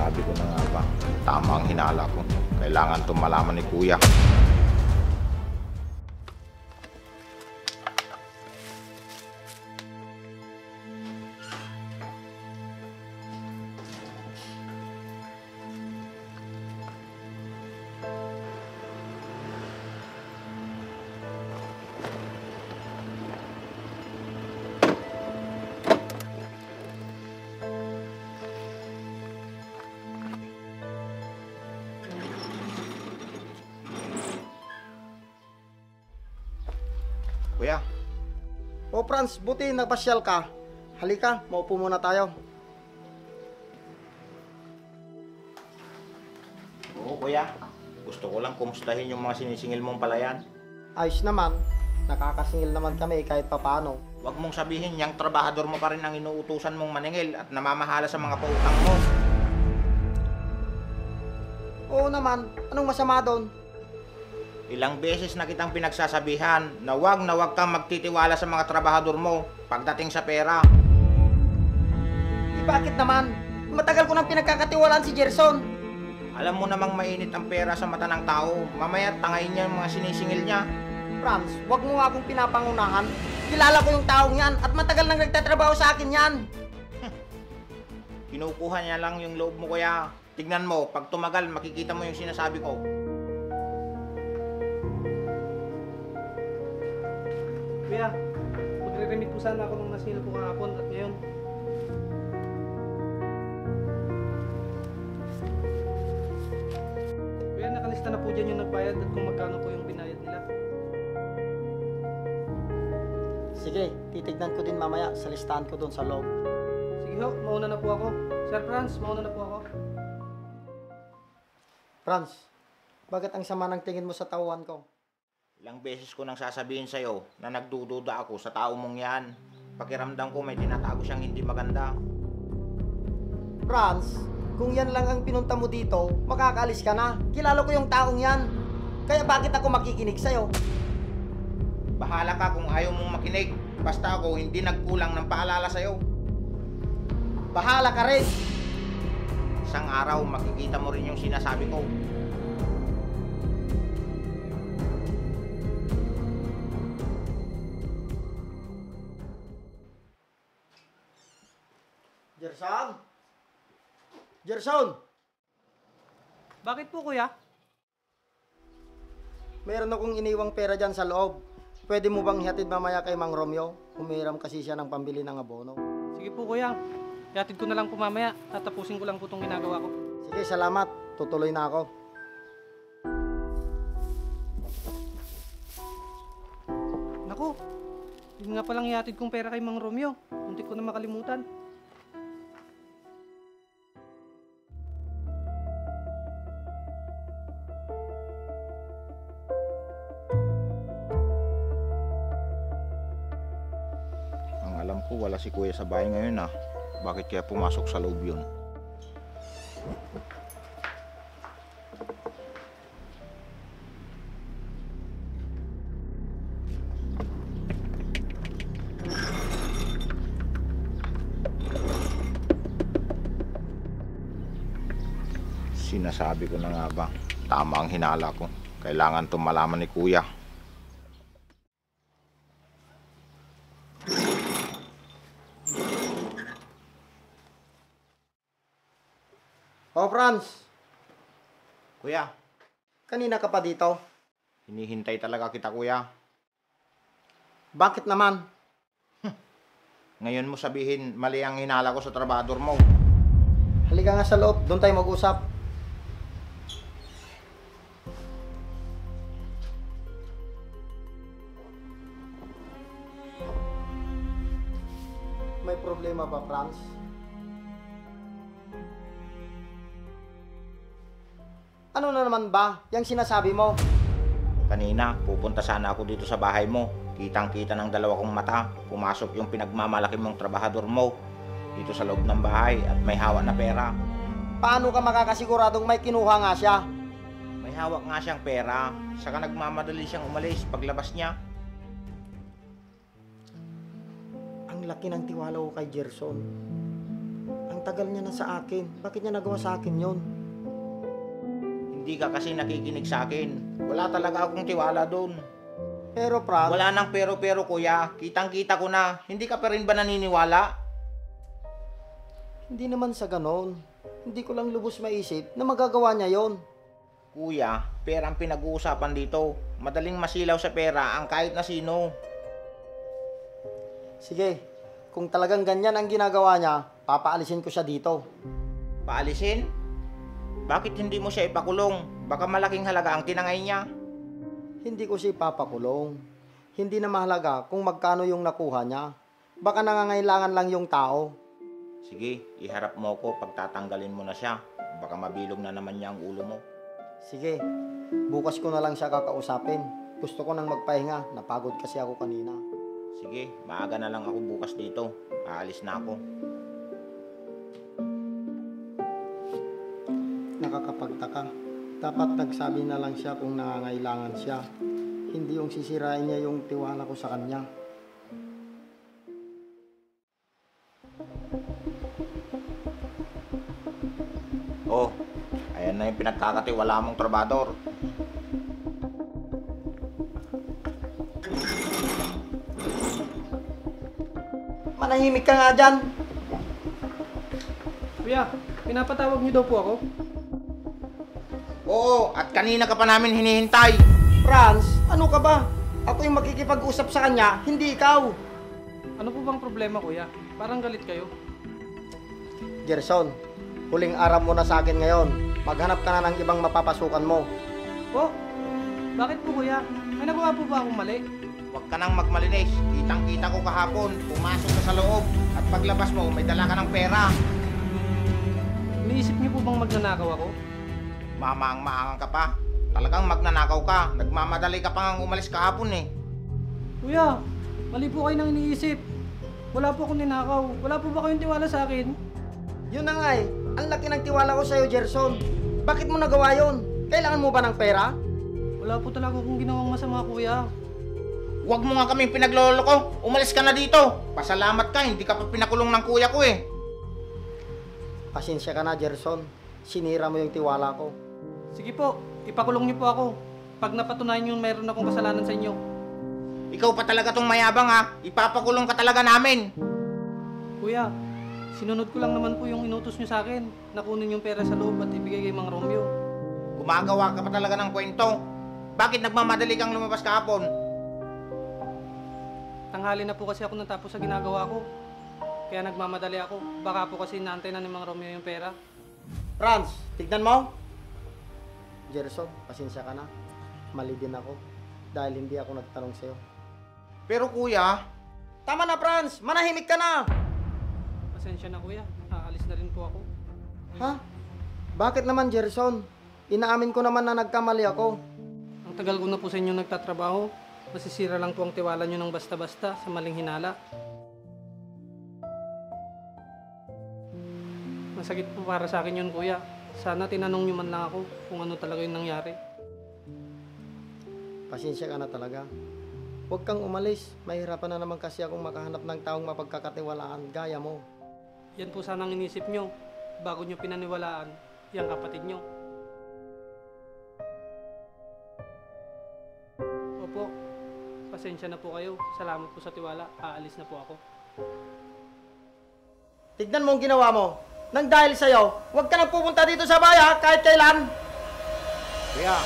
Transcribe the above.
Sinasabi ko na nga ba, tama ang hinala ko. Kailangan itong malaman ni Kuya. Kuya, O Franz, buti nagpasyal ka. Halika, maupo muna tayo. oo Kuya. Gusto ko lang kumustahin yung mga sinisingil mong palayan. Ayos naman. Nakakasingil naman kami kahit papano. Huwag mong sabihin yung trabahador mo pa rin ang inuutusan mong maningil at namamahala sa mga pautang mo. Oo naman, anong masama doon? Ilang beses na kitang pinagsasabihan na huwag kang magtitiwala sa mga trabahador mo pagdating sa pera. Bakit naman? Matagal ko nang pinagkakatiwalaan si Gerson. Alam mo namang mainit ang pera sa mata ng tao. Mamaya tangayin niya yung mga sinisingil niya. Franz, wag mo nga akong pinapangunahan. Kilala ko yung taong yan at matagal nang nagtatrabaho sa akin yan. Kinukuha niya lang yung loob mo Kuya. Tignan mo, pag tumagal makikita mo yung sinasabi ko. Kuya, magre-remit po sana ako nung nasingil ko kahapon at ngayon. Kuya, nakalista na po dyan yung nagbayad at kung magkano po yung binayad nila. Sige, titignan ko din mamaya sa listahan ko doon sa loob. Sige ho, mauna na po ako. Sir Franz, mauna na po ako. Franz, bakit ang sama ng tingin mo sa tauhan ko? Ilang beses ko nang sasabihin sa'yo na nagdududa ako sa tao mong yan. Pakiramdam ko may tinatago siyang hindi maganda. Franz, kung yan lang ang pinunta mo dito, makakaalis ka na. Kilala ko yung taong yan. Kaya bakit ako makikinig sa'yo? Bahala ka kung ayaw mong makinig. Basta ako hindi nagkulang ng paalala sa'yo. Bahala ka rin. Isang araw makikita mo rin yung sinasabi ko. Gerson? Gerson! Bakit po kuya? Meron akong iniwang pera dyan sa loob. Pwede mo bang ihatid mamaya kay Mang Romeo? Humiram kasi siya ng pambili ng abono. Sige po kuya, ihatid ko na lang po mamaya. Tatapusin ko lang po itong ginagawa ko. Sige, salamat. Tutuloy na ako. Naku, yun nga palang ihatid kong pera kay Mang Romeo. Muntik ko na makalimutan. Alam ko wala si Kuya sa bahay ngayon ah. Bakit kaya pumasok sa loob yun? Sinasabi ko na nga ba, tama ang hinala ko. Kailangan itong malaman ni Kuya. Oh, Franz. Kuya, Kanina ka pa dito. hinihintay talaga kita Kuya. Bakit naman? Ngayon mo sabihin mali ang hinala ko sa trabador mo. Halika nga sa loob. Doon tayo mag-usap. May problema ba, Franz? Ano na naman ba yung sinasabi mo? Kanina, pupunta sana ako dito sa bahay mo. Kitang-kita ng dalawa kong mata. Pumasok yung pinagmamalaki mong trabahador mo dito sa loob ng bahay at may hawak na pera. Paano ka makakasiguradong may kinuha nga siya? May hawak nga siyang pera. Saka nagmamadali siyang umalis paglabas niya. Ang laki ng tiwala ko kay Gerson. Ang tagal niya na sa akin. Bakit niya nagawa sa akin yon? Hindi ka kasi nakikinig sa akin. Wala talaga akong tiwala doon. Pero Franz, Wala nang pero kuya. Kitang-kita ko na. Hindi ka pa rin ba naniniwala? hindi naman sa ganon. Hindi ko lang lubos maisip na magagawa niya yon. Kuya, pera ang pinag-uusapan dito. Madaling masilaw sa pera ang kahit na sino. Sige, kung talagang ganyan ang ginagawa niya, papaalisin ko siya dito. Paalisin? Bakit hindi mo siya ipakulong? Baka malaking halaga ang tinangay niya. Hindi ko siya ipapakulong. Hindi na mahalaga kung magkano yung nakuha niya. Baka nangangailangan lang yung tao. Sige, iharap mo ko pagtatanggalin mo na siya. Baka mabilog na naman niya ang ulo mo. Sige, bukas ko na lang siya kakausapin. Gusto ko nang magpahinga. Napagod kasi ako kanina. Sige, maaga na lang ako bukas dito. Aalis na ako. Nakakapagtaka. Dapat nagsabi na lang siya kung nangangailangan siya. Hindi yung sisirain niya yung tiwala ko sa kanya. Oh, ayan na yung pinagkakatiwala mong trabador. Manahimik ka nga dyan. Kuya, pinapatawag niyo daw po ako? Oo, at kanina ka pa namin hinihintay. Franz, ano ka ba? Ako yung makikipag-usap sa kanya, hindi ikaw. Ano po bang problema, kuya? Parang galit kayo. Gerson, huling araw mo na sa akin ngayon. Maghanap ka na ng ibang mapapasukan mo. Po? Bakit po, kuya? May nagawa po ba akong mali? Huwag ka nang magmalinis. Kitang-kita ko kahapon. Pumasok ka sa loob. At paglabas mo, may dala ka ng pera. Iniisip niyo po bang magnanakaw ako? Mamaang-maangang ka pa. Talagang magnanakaw ka. Nagmamadali ka pa ngang umalis kahapon eh. Kuya, mali po kayo nang iniisip. Wala po akong ninakaw. Wala po ba kayong tiwala sa akin? Yun na nga eh. Ang laki ng tiwala ko sa'yo, Gerson. Bakit mo nagawa yun? Kailangan mo ba ng pera? Wala po talaga akong ginawang masama, kuya. Huwag mo nga kaming pinagloloko. Umalis ka na dito. Pasalamat ka, hindi ka pa pinakulong ng kuya ko eh. Pasensya ka na, Gerson. Sinira mo yung tiwala ko. Sige po, ipakulong niyo po ako. Pag napatunayan yung meron akong kasalanan sa inyo. Ikaw pa talaga tong mayabang ha. Ipapakulong ka talaga namin. Kuya, sinunod ko lang naman po yung inutos niyo sa akin. Nakunin yung pera sa loob at ibigay kay Mang Romeo. Gumagawa ka pa talaga ng kwento. Bakit nagmamadali kang lumabas kahapon? Tanghali na po kasi ako natapos sa ginagawa ko. Kaya nagmamadali ako. Baka po kasi naantay na ni Mang Romeo yung pera. Franz, tignan mo. Gerson, pasensya ka na. Mali din ako. Dahil hindi ako nagtanong sa'yo. Pero kuya, Tama na, Franz! Manahimik ka na! Pasensya na, kuya. Aalis na rin po ako. Ha? Bakit naman, Gerson? Inaamin ko naman na nagkamali ako. Ang tagal ko na po sa inyo nagtatrabaho. Masisira lang po ang tiwala nyo ng basta-basta sa maling hinala. Masakit po para sa akin yun, kuya. Sana tinanong nyo man lang ako kung ano talaga yung nangyari. Pasensya ka na talaga. Huwag kang umalis. Mahirapan na naman kasi akong makahanap ng taong mapagkakatiwalaan gaya mo. Yan po sanang inisip nyo bago nyo pinaniwalaan yung kapatid nyo. Opo, pasensya na po kayo. Salamat po sa tiwala. Aalis na po ako. Tignan mo ang ginawa mo. Nang dahil sa'yo, huwag ka nang pupunta dito sa bahay ha, kahit kailan. kuya,